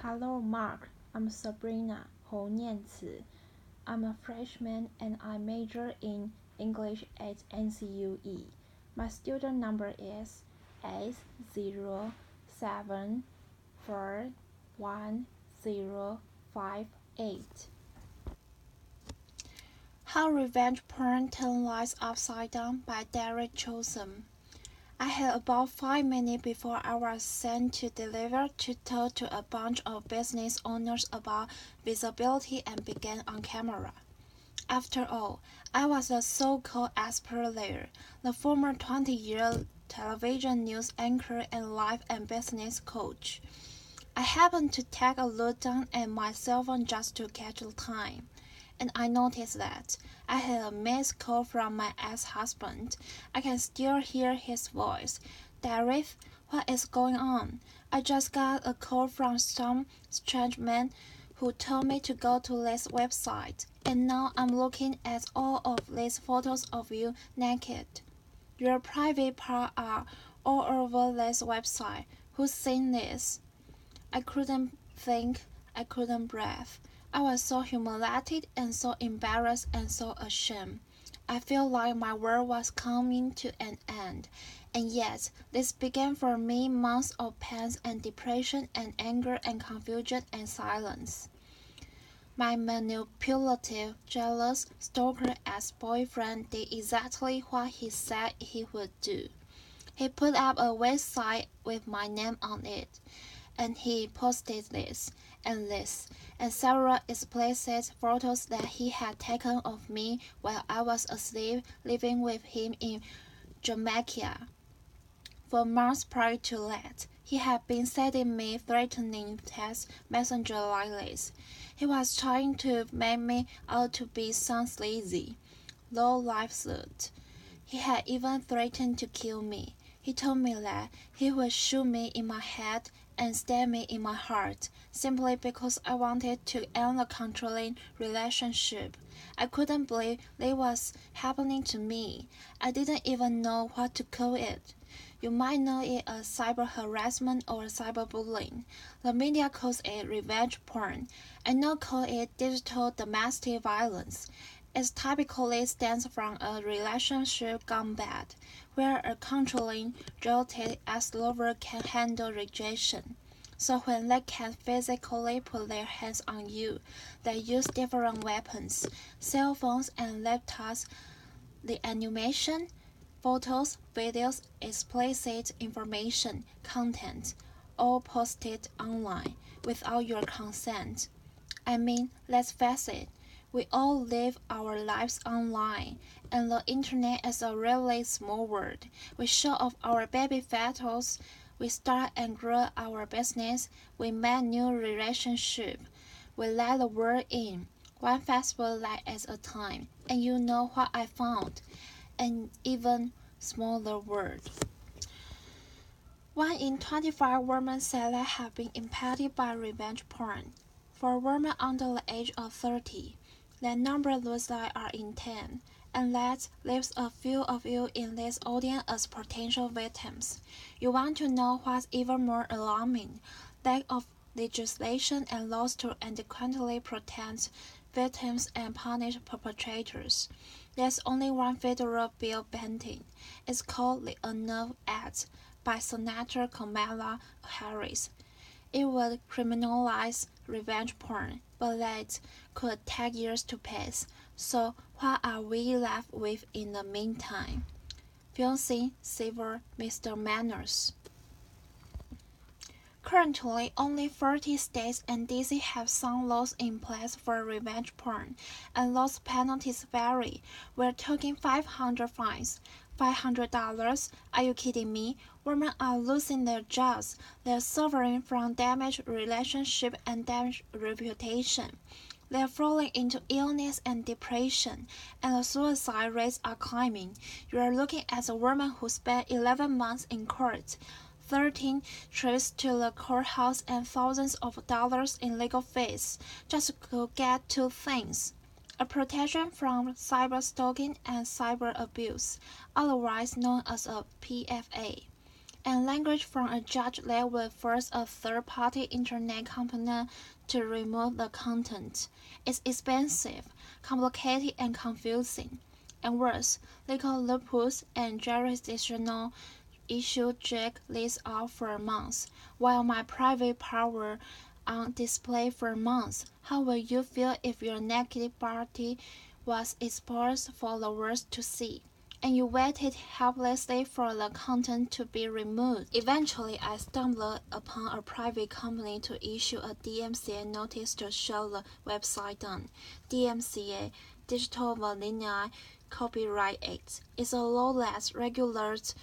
Hello, Mark. I'm Sabrina 侯念慈. I'm a freshman and I major in English at NCUE. My student number is S07411058. How Revenge Porn Turned Lives Upside Down by Darieth Chisolm. I had about 5 minutes before I was sent to deliver to talk to a bunch of business owners about visibility and began on camera. After all, I was a so-called expert there, the former 20-year television news anchor and life and business coach. I happened to take a look down at my cell phone just to catch the time, and I noticed that I had a missed call from my ex-husband. I can still hear his voice. Darieth, what is going on? I just got a call from some strange man who told me to go to this website, and now I'm looking at all of these photos of you naked. Your private parts are all over this website. Who's seen this? I couldn't think, I couldn't breathe. I was so humiliated and so embarrassed and so ashamed. I felt like my world was coming to an end. And yet, this began for me months of pain and depression and anger and confusion and silence. My manipulative, jealous, stalker ex-boyfriend did exactly what he said he would do. He put up a website with my name on it, and he posted this and several explicit photos that he had taken of me while I was asleep living with him in Jamaica. For months prior to that, he had been sending me threatening text messages like this. He was trying to make me out to be some sleazy, low-life slut. He had even threatened to kill me. He told me that he would shoot me in my head and stab me in my heart, simply because I wanted to end a controlling relationship. I couldn't believe this was happening to me. I didn't even know what to call it. You might know it as cyber harassment or cyberbullying. The media calls it revenge porn. I now call it digital domestic violence. It typically stems from a relationship gone bad, where a controlling, jilted ex-lover can handle rejection. So when they can physically put their hands on you, they use different weapons, cell phones and laptops, the animation, photos, videos, explicit information, content, all posted online without your consent. I mean, let's face it, we all live our lives online, and the internet is a really small world. We show off our baby photos, we start and grow our business, we make new relationships, we let the world in, one Facebook like at a time, and you know what I found, an even smaller world. 1 in 25 women say they have been impacted by revenge porn. For women under the age of 30, that number looks like are in 10, and that leaves a few of you in this audience as potential victims. You want to know what's even more alarming? Lack of legislation and laws to adequately protect victims and punish perpetrators. There's only one federal bill pending. It's called the Enough Act by Senator Kamala Harris. It would criminalize revenge porn, but that could take years to pass. So what are we left with in the meantime? Filthy civil misdemeanors. Currently, only 30 states and DC have some laws in place for revenge porn, and those penalties vary. We're talking 500 fines. $500? Are you kidding me? Women are losing their jobs. They're suffering from damaged relationship and damaged reputation. They're falling into illness and depression, and the suicide rates are climbing. You are looking at a woman who spent 11 months in court, 13 trips to the courthouse, and thousands of dollars in legal fees just to get two things: a protection from cyber stalking and cyber abuse, otherwise known as a PFA. and language from a judge that will force a third-party internet company to remove the content. It's expensive, complicated, and confusing. And worse, legal loopholes and jurisdictional issues drag this out for months, while my private power on display for months. How will you feel if your negative party was exposed for the world to see, and you waited helplessly for the content to be removed? Eventually, I stumbled upon a private company to issue a DMCA notice to shut the website down. DMCA, Digital Millennial Copyright Act, is a law that regulates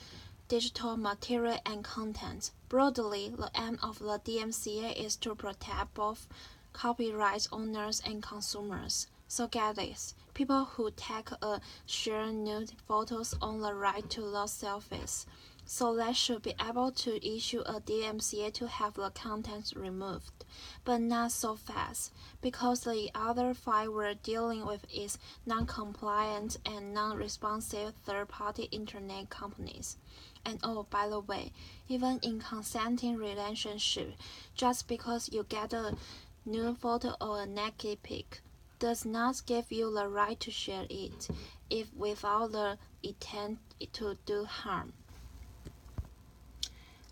digital material and content. Broadly, the aim of the DMCA is to protect both copyright owners and consumers. So get this, people who take a share nude photos own the right to the selfies. So they should be able to issue a DMCA to have the content removed. But not so fast, because the other fight we're dealing with is non-compliant and non-responsive third-party internet companies. And oh, by the way, even in consenting relationship, just because you get a nude photo or a naked pic does not give you the right to share it, if without the intent to do harm.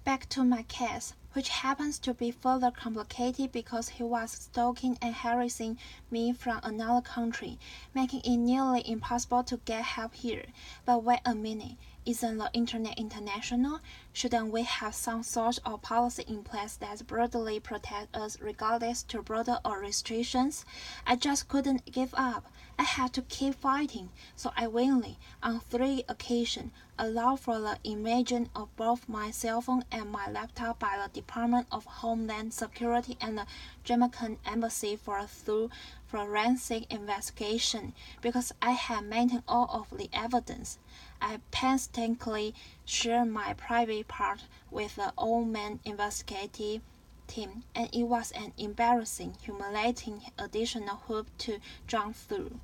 Back to my case, which happens to be further complicated because he was stalking and harassing me from another country, making it nearly impossible to get help here. But wait a minute, isn't the internet international? Shouldn't we have some sort of policy in place that broadly protects us regardless to border or restrictions? I just couldn't give up. I had to keep fighting, so I willingly, on 3 occasions, allowed for the invasion of both my cell phone and my laptop by the Department of Homeland Security and the Jamaican Embassy for a thorough forensic investigation, because I had maintained all of the evidence. I painstakingly shared my private part with the all-man investigative team, and it was an embarrassing, humiliating additional hoop to jump through.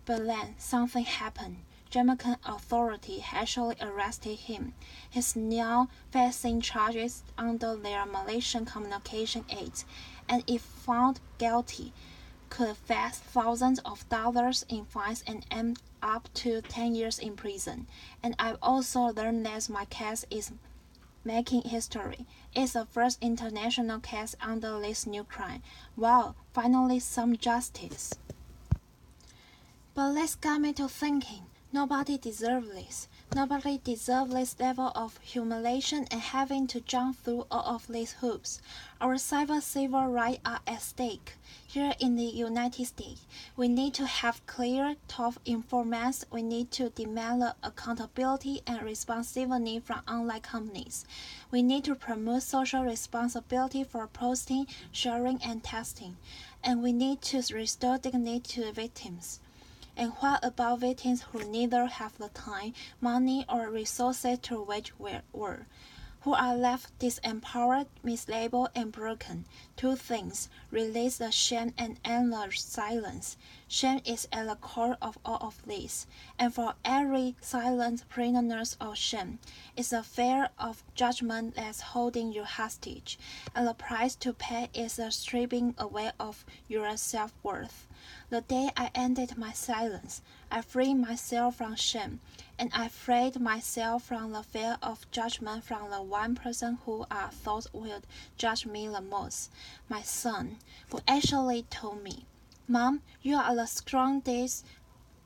But then something happened. Jamaican authorities actually arrested him. He's now facing charges under their Malaysian Communication Act, and if found guilty, could face thousands of dollars in fines and up to 10 years in prison. And I've also learned that my case is making history. It's the first international case under this new crime. Wow, finally some justice. But this got me to thinking, nobody deserves this. Nobody deserves this level of humiliation and having to jump through all of these hoops. Our civil rights are at stake. Here in the United States, we need to have clear, tough informants. We need to demand the accountability and responsibility from online companies. We need to promote social responsibility for posting, sharing, and testing. And we need to restore dignity to victims. And what about victims who neither have the time, money, or resources to wage war, who are left disempowered, mislabeled, and broken? 2 things: release the shame and end the silence. Shame is at the core of all of this, and for every silent prisoner of shame, it's the fear of judgment that's holding you hostage, and the price to pay is the stripping away of your self-worth. The day I ended my silence, I freed myself from shame, and I freed myself from the fear of judgment from the one person who I thought would judge me the most, my son, who actually told me, "Mom, you are the strongest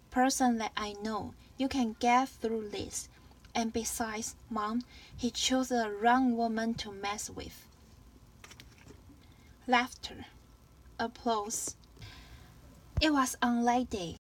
person that I know. You can get through this. And besides, Mom, he chose the wrong woman to mess with." Laughter. Applause. It was on that day